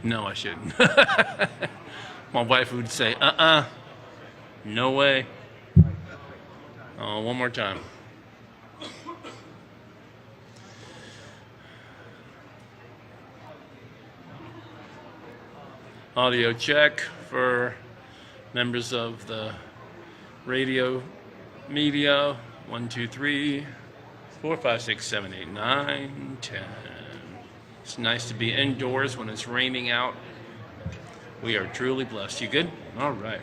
No, I shouldn't. My wife would say, no way. Oh, one more time. Audio check for members of the radio media. 1, 2, 3, 4, 5, 6, 7, 8, 9, 10. It's nice to be indoors when it's raining out. We are truly blessed. You good? All right.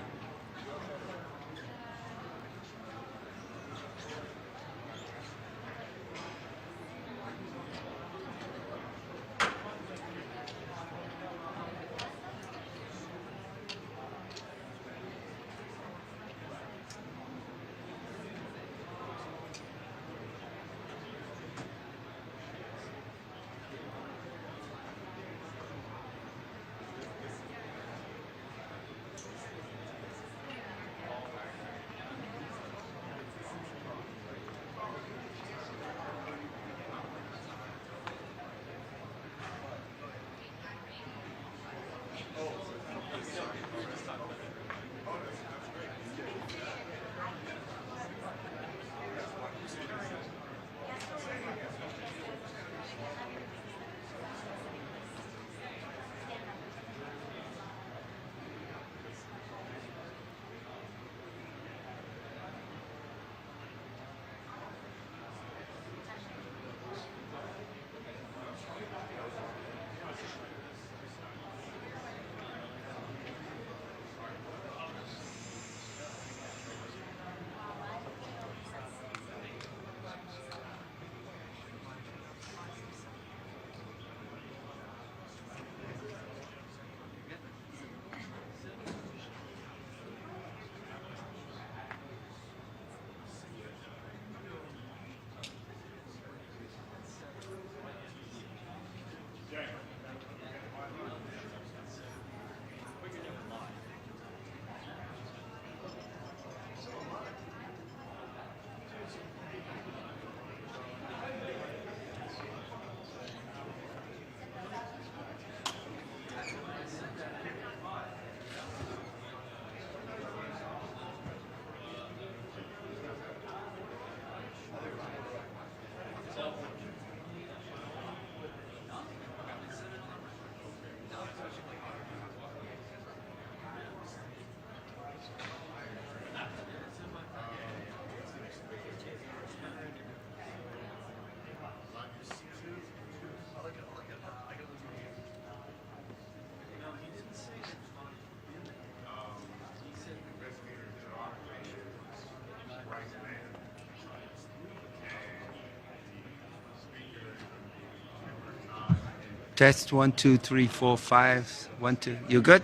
Test 1, 2, 3, 4, 5. 1, 2. You good?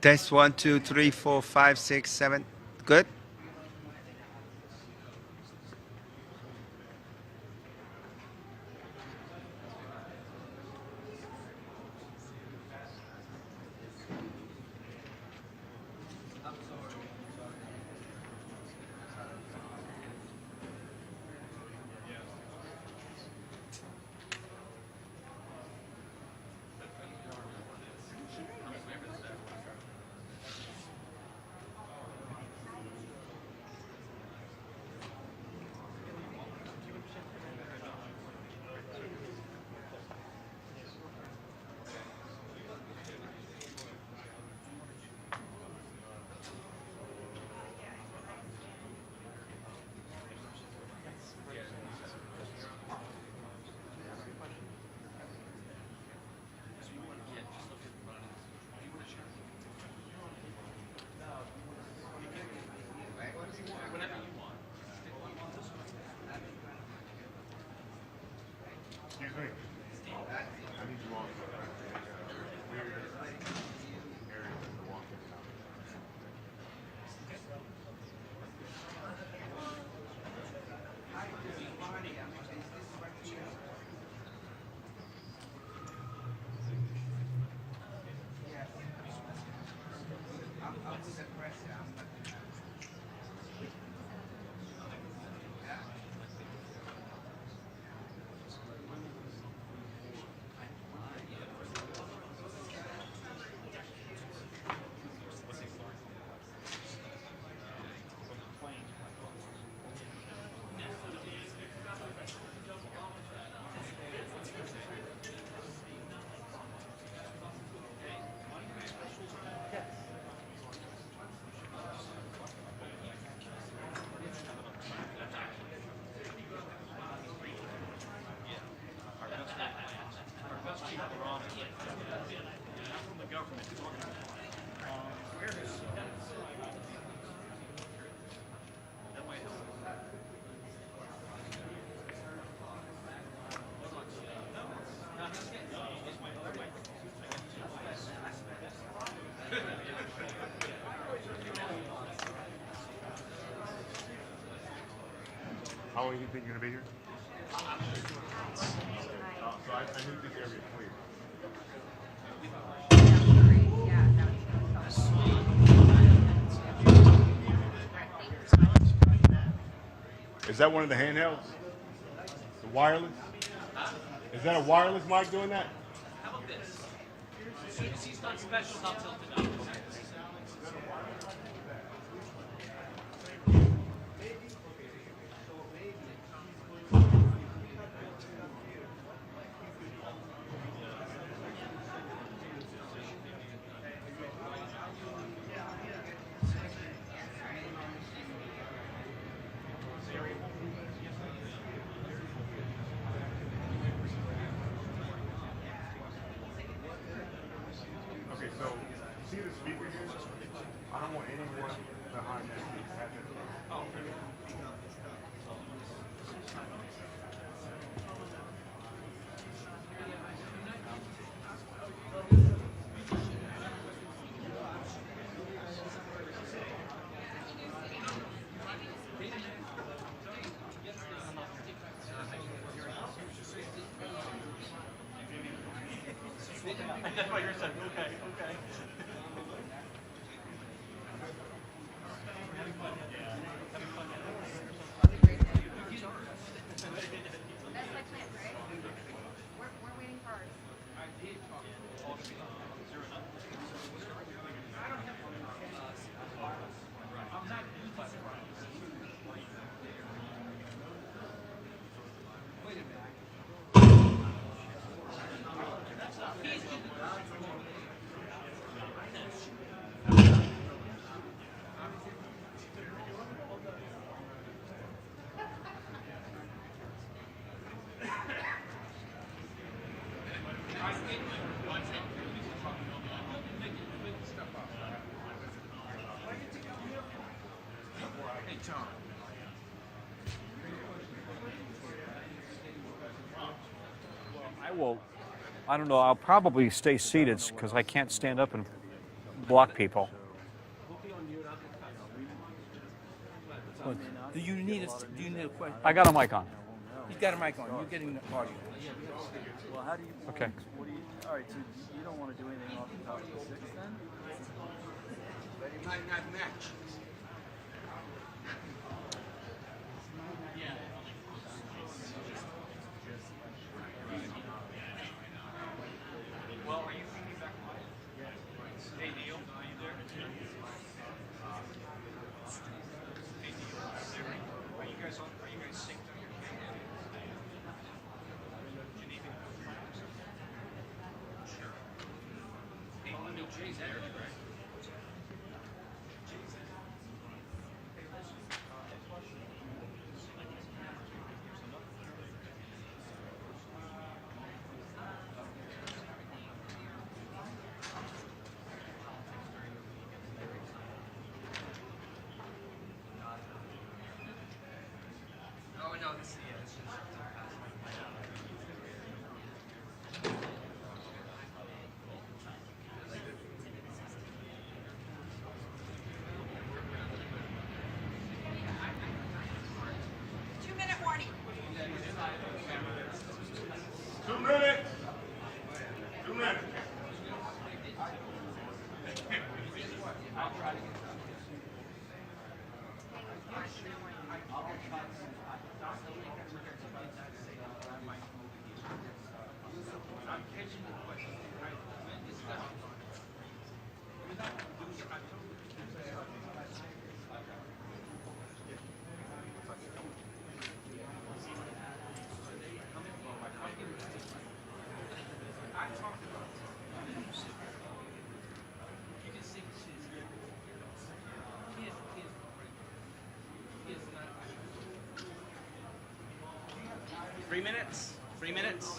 Test 1, 2, 3, 4, 5, 6, 7. Good? How long do you think you're going to be here? So I need this area clear. Is that one of the handhelds? The wireless? Is that a wireless mic doing that? How about this? She's not special, not tilted up. Okay, so see the speaker here? I don't want anyone behind that to have it. Oh, That's what you're saying. Okay, okay. That's my plan, right? We're waiting for ours. I don't know, I'll probably stay seated because I can't stand up and block people. Do you need a question? I got a mic on. He's got a mic on. You're getting the audio. Well, how do you? Okay. What do you? All right. So you don't want to do anything off the top of the sixth, then? But it might not match. Well, are you thinking back live? Hey, Neil, are you there? Hey, Neil, are you guys synced on your camera? Geneva? Sure. Hey, Neil, Jay's there, right? Oh, no, this is Three minutes. 3 minutes.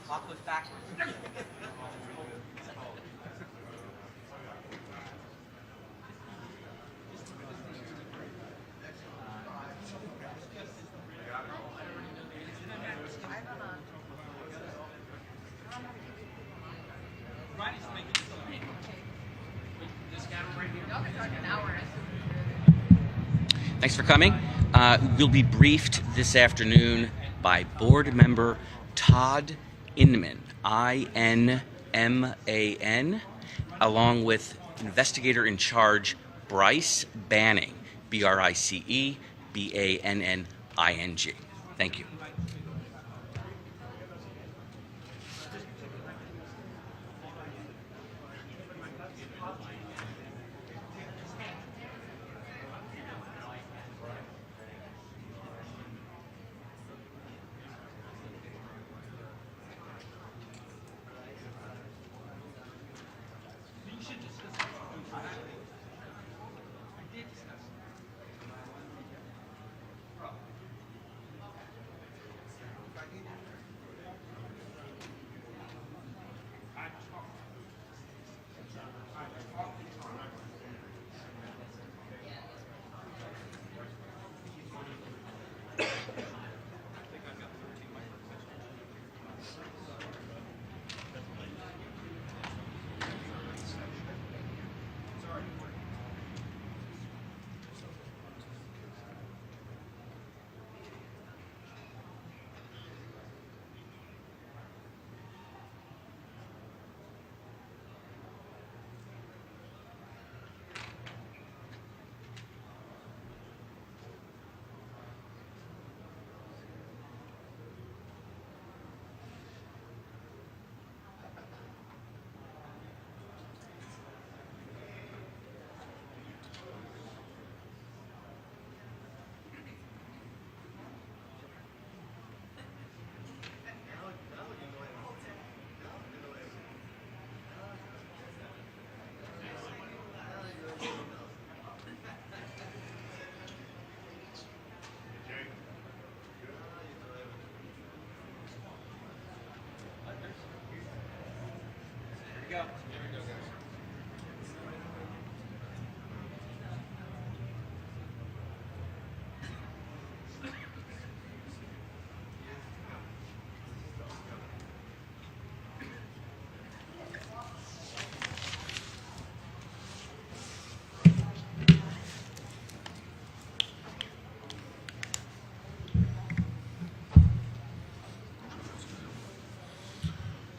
Clock goes backwards. Thanks for coming. We'll be briefed this afternoon by board member Todd Inman, I-N-M-A-N, along with investigator in charge Bryce Banning, B-R-I-C-E-B-A-N-N-I-N-G. Thank you.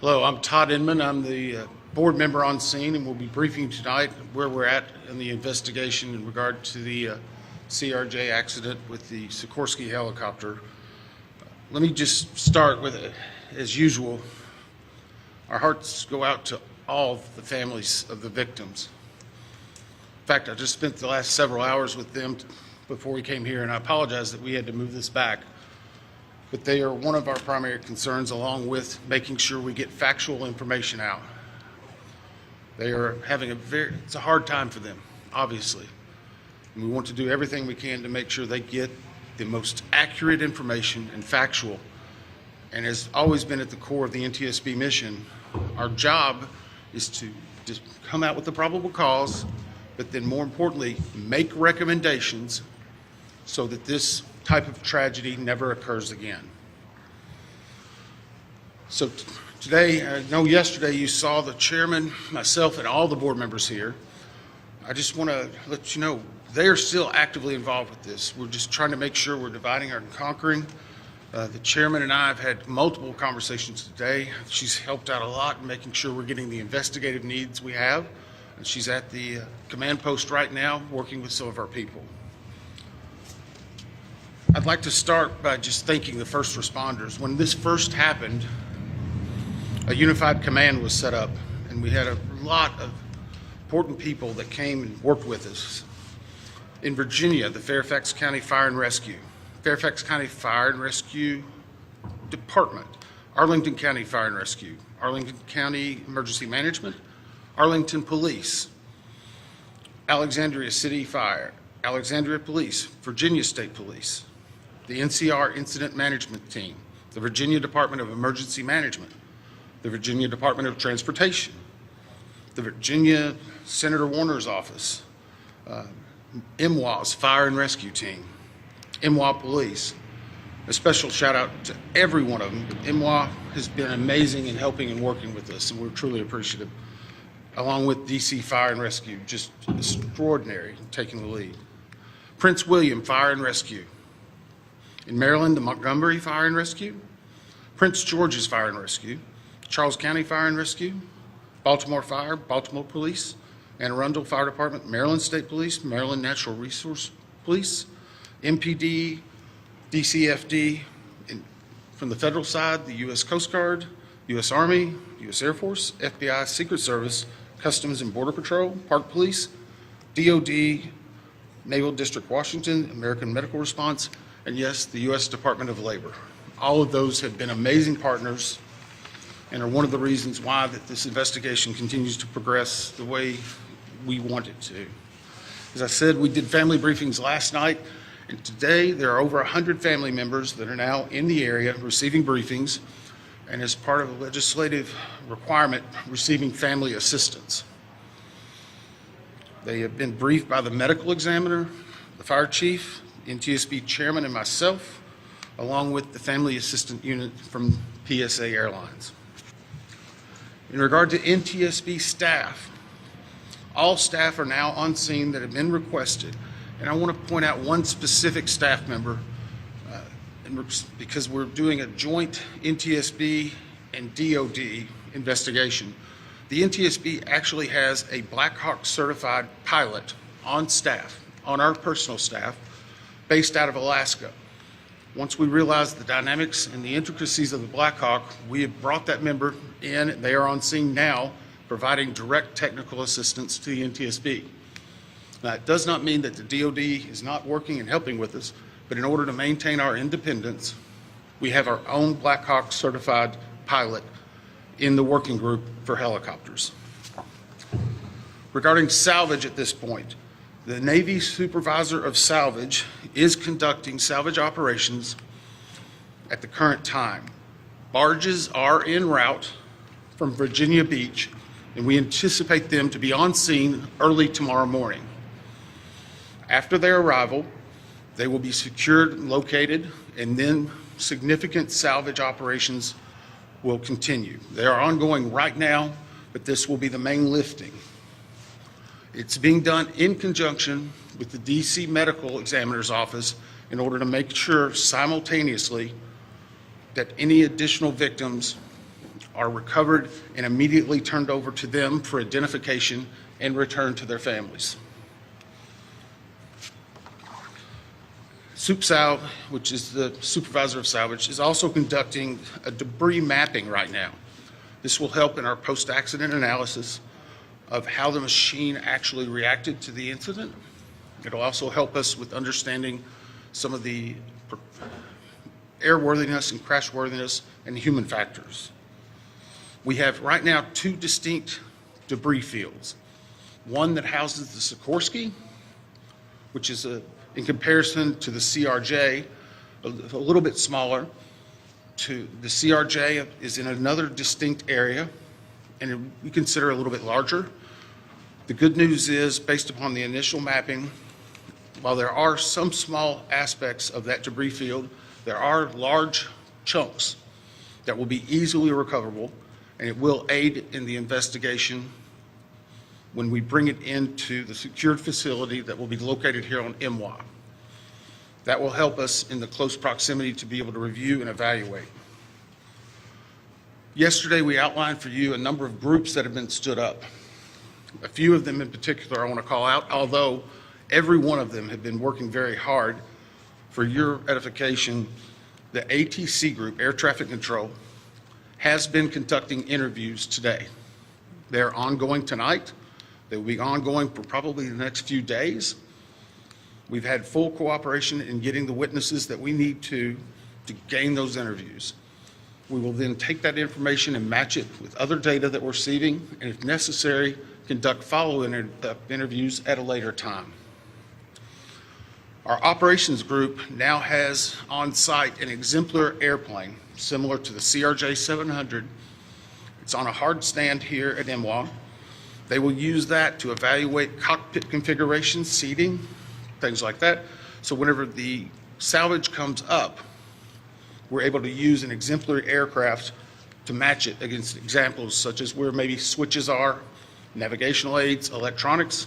Hello, I'm Todd Inman. I'm the board member on scene, and we'll be briefing tonight where we're at in the investigation in regard to the CRJ accident with the Sikorsky helicopter. Let me just start with, as usual, our hearts go out to all the families of the victims. In fact, I just spent the last several hours with them before we came here, and I apologize that we had to move this back. But they are one of our primary concerns, along with making sure we get factual information out. They are having it's a hard time for them, obviously. And we want to do everything we can to make sure they get the most accurate information and factual. And has always been at the core of the NTSB mission, our job is to just come out with the probable cause, but then more importantly, make recommendations so that this type of tragedy never occurs again. So today, I know yesterday you saw the chairman, myself, and all the board members here. I just want to let you know they are still actively involved with this. We're just trying to make sure we're dividing and conquering The chairman and I have had multiple conversations today. She's helped out a lot in making sure we're getting the investigative needs we have. And she's at the command post right now working with some of our people. I'd like to start by just thanking the first responders. When this first happened, a unified command was set up, and we had a lot of important people that came and worked with us. In Virginia, the Fairfax County Fire and Rescue, Fairfax County Fire and Rescue Department, Arlington County Fire and Rescue, Arlington County Emergency Management, Arlington Police, Alexandria City Fire, Alexandria Police, Virginia State Police, the NCR Incident Management Team, the Virginia Department of Emergency Management, the Virginia Department of Transportation, the Virginia Senator Warner's office, MWA's Fire and Rescue Team, MWA Police. A special shout out to every one of them. MWA has been amazing in helping and working with us, and we're truly appreciative. Along with DC Fire and Rescue, just extraordinary in taking the lead. Prince William Fire and Rescue. In Maryland, the Montgomery Fire and Rescue, Prince George's Fire and Rescue, Charles County Fire and Rescue, Baltimore Fire, Baltimore Police, Anne Arundel Fire Department, Maryland State Police, Maryland Natural Resource Police, MPD, DCFD, from the federal side, the U.S. Coast Guard, U.S. Army, U.S. Air Force, FBI, Secret Service, Customs and Border Patrol, Park Police, DOD, Naval District Washington, American Medical Response, and yes, the U.S. Department of Labor. All of those have been amazing partners and are one of the reasons why that this investigation continues to progress the way we want it to. As I said, we did family briefings last night, and today there are over 100 family members that are now in the area receiving briefings, and as part of a legislative requirement, receiving family assistance. They have been briefed by the medical examiner, the fire chief, NTSB chairman, and myself, along with the family assistant unit from PSA Airlines. In regard to NTSB staff, all staff are now on scene that have been requested. And I want to point out one specific staff member because we're doing a joint NTSB and DOD investigation. The NTSB actually has a Black Hawk certified pilot on staff, on our personal staff, based out of Alaska. Once we realized the dynamics and the intricacies of the Black Hawk, we have brought that member in. They are on scene now, providing direct technical assistance to the NTSB. Now, it does not mean that the DOD is not working and helping with us, but in order to maintain our independence, we have our own Black Hawk certified pilot in the working group for helicopters. Regarding salvage at this point, the Navy Supervisor of Salvage is conducting salvage operations at the current time. Barges are en route from Virginia Beach, and we anticipate them to be on scene early tomorrow morning. After their arrival, they will be secured, located, and then significant salvage operations will continue. They are ongoing right now, but this will be the main lifting. It's being done in conjunction with the D.C. Medical Examiner's Office in order to make sure simultaneously that any additional victims are recovered and immediately turned over to them for identification and returned to their families. SupSal, which is the Supervisor of Salvage, is also conducting a debris mapping right now. This will help in our post-accident analysis of how the machine actually reacted to the incident. It'll also help us with understanding some of the airworthiness and crashworthiness and human factors. We have right now two distinct debris fields. One that houses the Sikorsky, which is in comparison to the CRJ, a little bit smaller. The CRJ is in another distinct area, and we consider a little bit larger. The good news is, based upon the initial mapping, while there are some small aspects of that debris field, there are large chunks that will be easily recoverable, and it will aid in the investigation when we bring it into the secured facility that will be located here on MWA. That will help us in the close proximity to be able to review and evaluate. Yesterday, we outlined for you a number of groups that have been stood up. A few of them in particular I want to call out, although every one of them have been working very hard. For your edification, the ATC group, Air Traffic Control, has been conducting interviews today. They're ongoing tonight. They will be ongoing for probably the next few days. We've had full cooperation in getting the witnesses that we need to gain those interviews. We will then take that information and match it with other data that we're receiving, and if necessary, conduct follow-up interviews at a later time. Our operations group now has on site an exemplar airplane similar to the CRJ 700. It's on a hard stand here at MWA. They will use that to evaluate cockpit configuration, seating, things like that. So whenever the salvage comes up, we're able to use an exemplary aircraft to match it against examples such as where maybe switches are, navigational aids, electronics.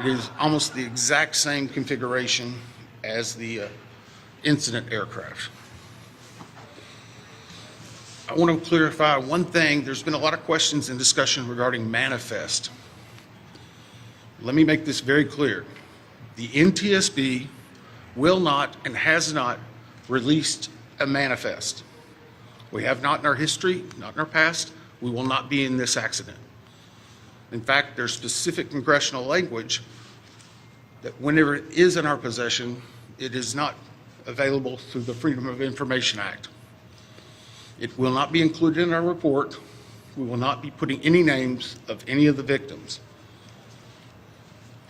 It is almost the exact same configuration as the incident aircraft. I want to clarify one thing. There's been a lot of questions and discussion regarding manifest. Let me make this very clear. The NTSB will not and has not released a manifest. We have not in our history, not in our past. We will not be in this accident. In fact, there's specific congressional language that whenever it is in our possession, it is not available through the Freedom of Information Act. It will not be included in our report. We will not be putting any names of any of the victims.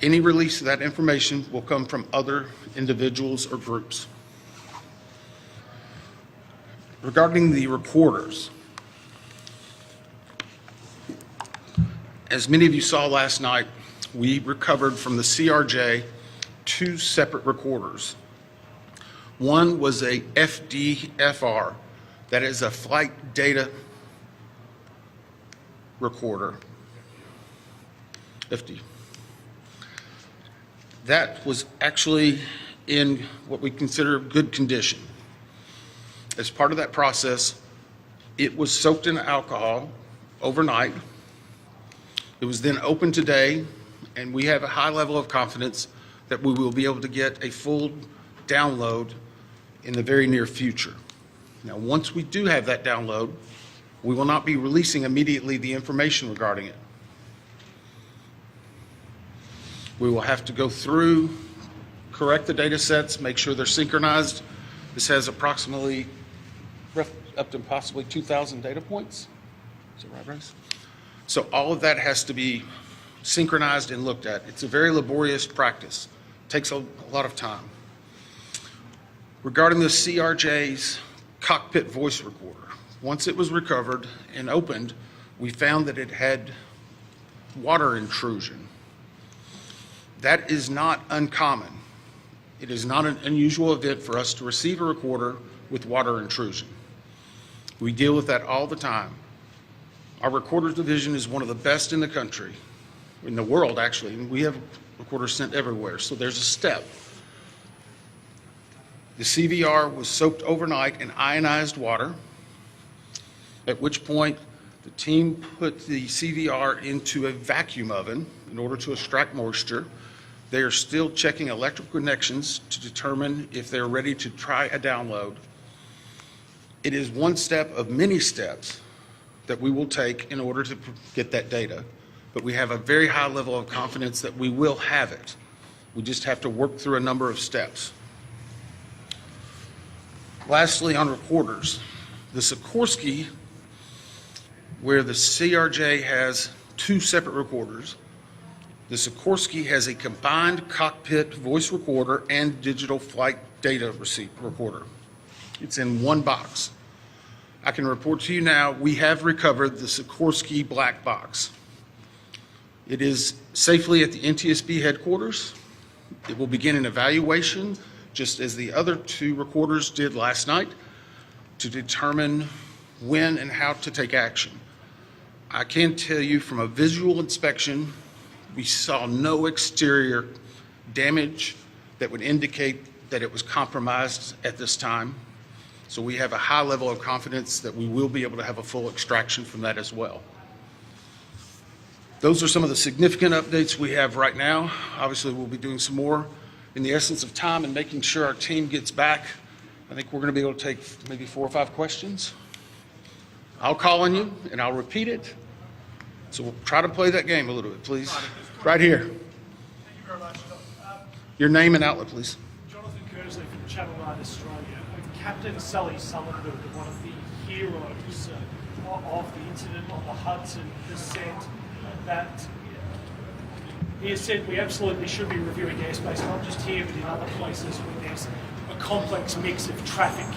Any release of that information will come from other individuals or groups. Regarding the recorders, as many of you saw last night, we recovered from the CRJ 2 separate recorders. One was a FDFR, that is a flight data recorder. FD. That was actually in what we consider good condition. As part of that process, it was soaked in alcohol overnight. It was then opened today, and we have a high level of confidence that we will be able to get a full download in the very near future. Now, once we do have that download, we will not be releasing immediately the information regarding it. We will have to go through, correct the data sets, make sure they're synchronized. This has approximately up to possibly 2,000 data points. Is that right, Bryce? So all of that has to be synchronized and looked at. It's a very laborious practice. It takes a lot of time. Regarding the CRJ's cockpit voice recorder, once it was recovered and opened, we found that it had water intrusion. That is not uncommon. It is not an unusual event for us to receive a recorder with water intrusion. We deal with that all the time. Our recorders division is one of the best in the country, in the world actually, and we have recorders sent everywhere, so there's a step. The CVR was soaked overnight in ionized water, at which point the team put the CVR into a vacuum oven in order to extract moisture. They are still checking electrical connections to determine if they're ready to try a download. It is one step of many steps that we will take in order to get that data, but we have a very high level of confidence that we will have it. We just have to work through a number of steps. Lastly, on recorders, the Sikorsky, where the CRJ has 2 separate recorders, the Sikorsky has a combined cockpit voice recorder and digital flight data receipt recorder. It's in one box. I can report to you now, we have recovered the Sikorsky black box. It is safely at the NTSB headquarters. It will begin an evaluation, just as the other 2 recorders did last night, to determine when and how to take action. I can tell you from a visual inspection, we saw no exterior damage that would indicate that it was compromised at this time. So we have a high level of confidence that we will be able to have a full extraction from that as well. Those are some of the significant updates we have right now. Obviously, we'll be doing some more in the essence of time and making sure our team gets back. I think we're going to be able to take maybe 4 or 5 questions. I'll call on you and I'll repeat it. So we'll try to play that game a little bit, please. Right here. Thank you very much. Your name and outlet, please. Jonathan Kersley from Channel 9 Australia. Captain Sully Sullenberg, one of the heroes of the incident on the Hudson, has said that he has said we absolutely should be reviewing airspace, not just here but in other places where there's a complex mix of traffic.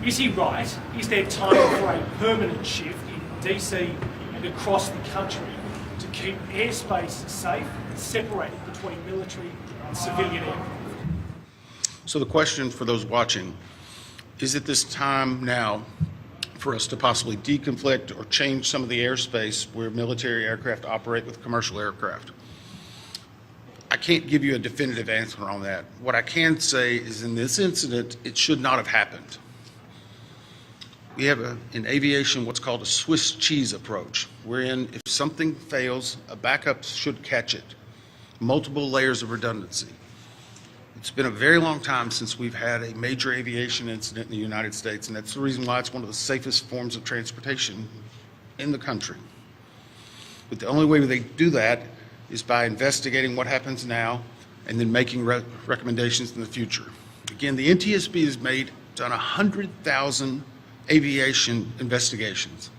Is he right? Is there time for a permanent shift in DC and across the country to keep airspace safe and separated between military and civilian aircraft? So the question for those watching, is it this time now for us to possibly deconflict or change some of the airspace where military aircraft operate with commercial aircraft? I can't give you a definitive answer on that. What I can say is in this incident, it should not have happened. We have in aviation what's called a Swiss cheese approach, wherein if something fails, a backup should catch it. Multiple layers of redundancy. It's been a very long time since we've had a major aviation incident in the United States, and that's the reason why it's one of the safest forms of transportation in the country. But the only way they do that is by investigating what happens now and then making recommendations in the future. Again, the NTSB has done 100,000 aviation investigations.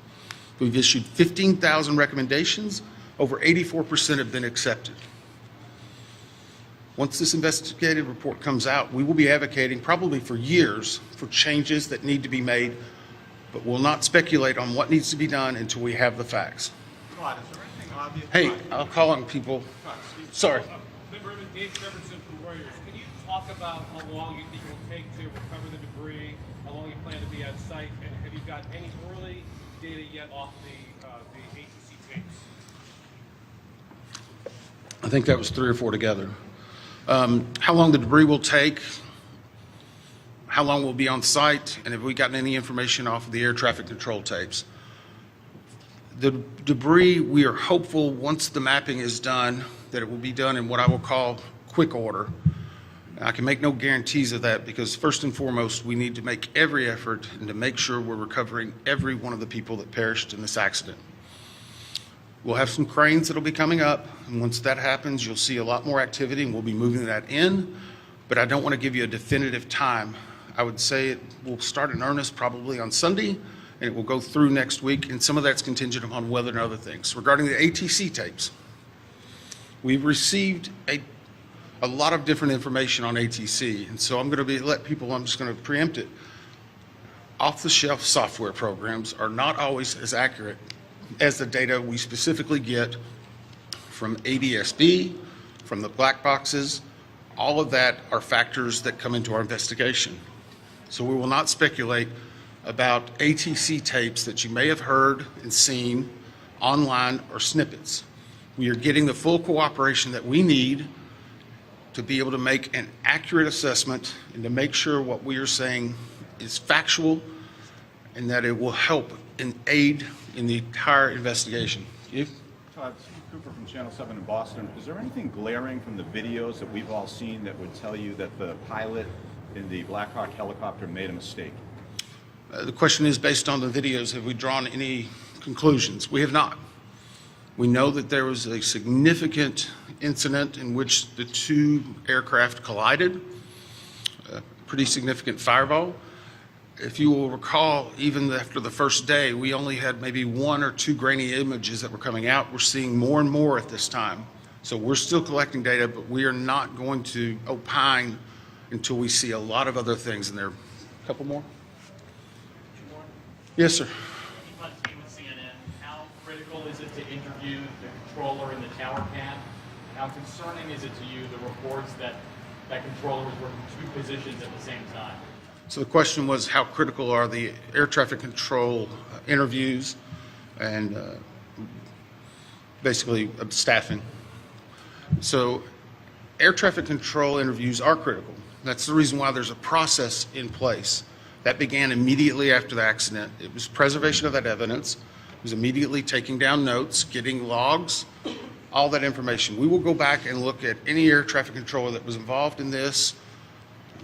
We've issued 15,000 recommendations. Over 84% have been accepted. Once this investigative report comes out, we will be advocating probably for years for changes that need to be made, but we'll not speculate on what needs to be done until we have the facts. Todd, is there anything obvious? Hey, I'll call on people. Sorry. Member Dave Jefferson from Reuters. Can you talk about how long you think it will take to recover the debris, how long you plan to be at site, and have you got any early data yet off the ATC tapes? I think that was 3 or 4 together. How long the debris will take, how long we'll be on site, and have we gotten any information off of the air traffic control tapes. The debris, we are hopeful once the mapping is done that it will be done in what I will call quick order. I can make no guarantees of that because first and foremost, we need to make every effort and to make sure we're recovering every one of the people that perished in this accident. We'll have some cranes that'll be coming up, and once that happens, you'll see a lot more activity, and we'll be moving that in, but I don't want to give you a definitive time. I would say it will start in earnest probably on Sunday, and it will go through next week, and some of that's contingent upon weather and other things. Regarding the ATC tapes, we've received a lot of different information on ATC, and so I'm just going to preempt it. Off-the-shelf software programs are not always as accurate as the data we specifically get from NTSB, from the black boxes. All of that are factors that come into our investigation. So we will not speculate about ATC tapes that you may have heard and seen online or snippets. We are getting the full cooperation that we need to be able to make an accurate assessment and to make sure what we are saying is factual and that it will help and aid in the entire investigation. Todd, Steve Cooper from Channel 7 in Boston. Is there anything glaring from the videos that we've all seen that would tell you that the pilot in the Black Hawk helicopter made a mistake? The question is, based on the videos, have we drawn any conclusions? We have not. We know that there was a significant incident in which the 2 aircraft collided, a pretty significant fireball. If you will recall, even after the first day, we only had maybe 1 or 2 grainy images that were coming out. We're seeing more and more at this time. So we're still collecting data, but we are not going to opine until we see a lot of other things in there. A couple more? Yes, sir. CNN, how critical is it to interview the controller in the tower cam? How concerning is it to you, the reports that that controller was working 2 positions at the same time? So the question was, how critical are the air traffic control interviews and basically staffing? So air traffic control interviews are critical. That's the reason why there's a process in place. That began immediately after the accident. It was preservation of that evidence. It was immediately taking down notes, getting logs, all that information. We will go back and look at any air traffic controller that was involved in this.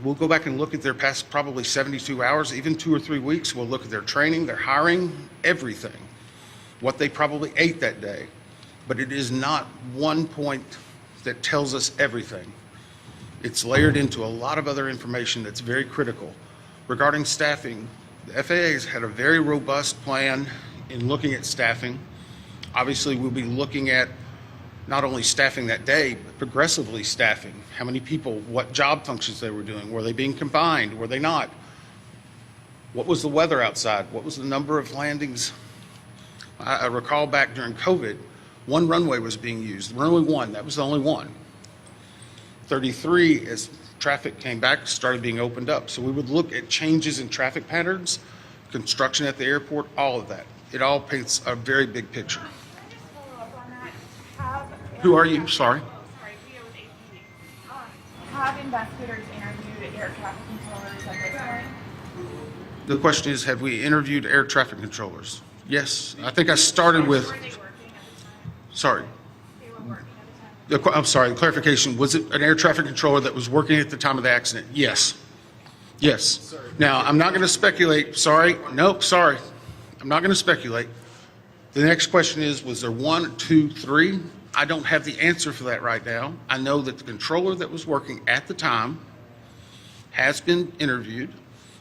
We'll go back and look at their past probably 72 hours, even 2 or 3 weeks. We'll look at their training, their hiring, everything, what they probably ate that day. But it is not one point that tells us everything. It's layered into a lot of other information that's very critical. Regarding staffing, the FAA has had a very robust plan in looking at staffing. Obviously, we'll be looking at not only staffing that day, but progressively staffing. How many people, what job functions they were doing. Were they being combined? Were they not? What was the weather outside? What was the number of landings? I recall back during COVID, one runway was being used. Runway 1, that was the only one. 33, as traffic came back, started being opened up. So we would look at changes in traffic patterns, construction at the airport, all of that. It all paints a very big picture. Who are you? Sorry. Have investigators interviewed air traffic controllers at this point? The question is, have we interviewed air traffic controllers? Yes. I think I started with. Sorry. I'm sorry, the clarification, was it an air traffic controller that was working at the time of the accident? Yes. Yes. Now, I'm not going to speculate. Sorry. Nope, sorry. I'm not going to speculate. The next question is, was there 1, 2, 3? I don't have the answer for that right now. I know that the controller that was working at the time has been interviewed,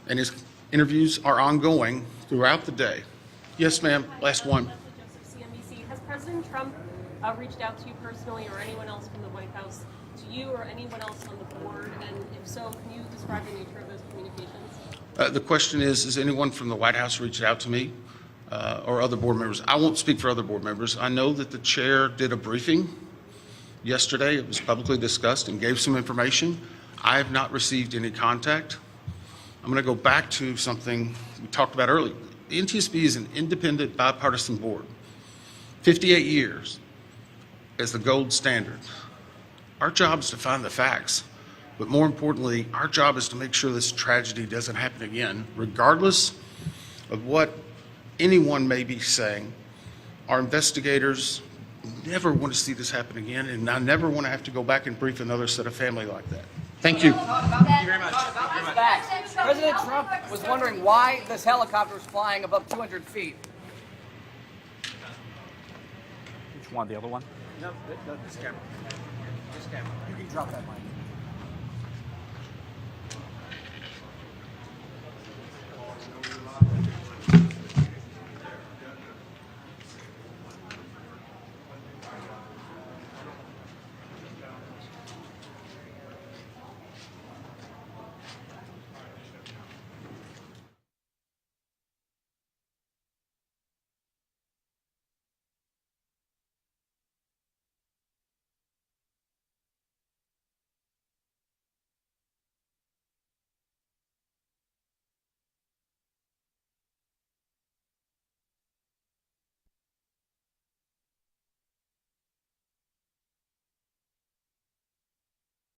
and his interviews are ongoing throughout the day. Yes, ma'am. Last one. Has President Trump reached out to you personally or anyone else from the White House to you or anyone else on the board? And if so, can you describe the nature of those communications? The question is, has anyone from the White House reached out to me or other board members? I won't speak for other board members. I know that the chair did a briefing yesterday. It was publicly discussed and gave some information. I have not received any contact. I'm going to go back to something we talked about earlier. The NTSB is an independent bipartisan board. 58 years as the gold standard. Our job is to find the facts, but more importantly, our job is to make sure this tragedy doesn't happen again, regardless of what anyone may be saying. Our investigators never want to see this happen again, and I never want to have to go back and brief another set of family like that. Thank you. Thank you very much. President Trump was wondering why this helicopter was flying above 200 feet. Which one? The other one? No, this camera. This camera. You can drop that mic.